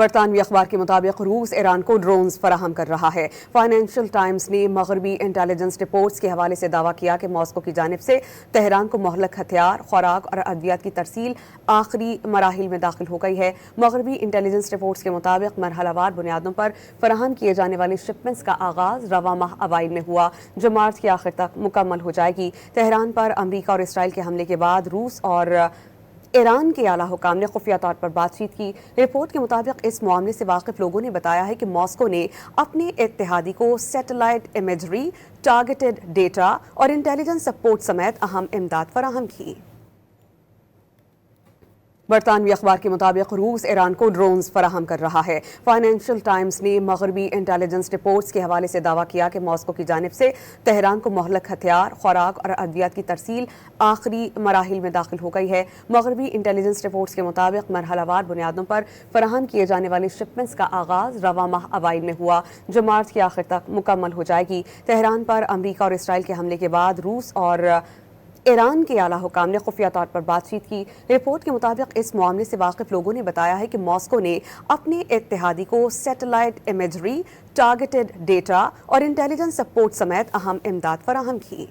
برطانوی اخبار کے مطابق روس ایران کو ڈرونز فراہم کر رہا ہے۔ فائنینشل ٹائمز نے مغربی انٹیلیجنس رپورٹس کے حوالے سے دعویٰ کیا کہ ماسکو کی جانب سے تہران کو مہلک ہتھیار، خوراک اور ادویات کی ترسیل آخری مراحل میں داخل ہو گئی ہے۔ مغربی انٹیلیجنس رپورٹس کے مطابق مرحلہ وار بنیادوں پر فراہم کیے جانے والی شپمنٹس کا آغاز رواں ماہ اوائل میں ہوا، جو مارچ کے آخر تک مکمل ہو جائے گی۔ تہران پر امریکہ اور اسرائیل کے حملے کے بعد روس اور ایران کے اعلیٰ حکام نے خفیہ طور پر بات چیت کی۔ رپورٹ کے مطابق اس معاملے سے واقف لوگوں نے بتایا ہے کہ ماسکو نے اپنے اتحادی کو سیٹلائٹ امیجری، ٹارگیٹڈ ڈیٹا اور انٹیلیجنس سپورٹ سمیت اہم امداد فراہم کی۔ برطانوی اخبار کے مطابق روس ایران کو ڈرونز فراہم کر رہا ہے۔ فائنینشل ٹائمز نے مغربی انٹیلیجنس رپورٹس کے حوالے سے دعویٰ کیا کہ ماسکو کی جانب سے تہران کو مہلک ہتھیار، خوراک اور ادویات کی ترسیل آخری مراحل میں داخل ہو گئی ہے۔ مغربی انٹیلیجنس رپورٹس کے مطابق مرحلہ وار بنیادوں پر فراہم کیے جانے والی شپمنٹس کا آغاز رواں ماہ اوائل میں ہوا، جو مارچ کے آخر تک مکمل ہو جائے گی۔ تہران پر امریکہ اور اسرائیل کے حملے کے بعد روس اور ایران کے اعلیٰ حکام نے خفیہ طور پر بات چیت کی۔ رپورٹ کے مطابق اس معاملے سے واقف لوگوں نے بتایا ہے کہ ماسکو نے اپنے اتحادی کو سیٹلائٹ امیجری، ٹارگیٹڈ ڈیٹا اور انٹیلیجنس سپورٹ سمیت اہم امداد فراہم کی۔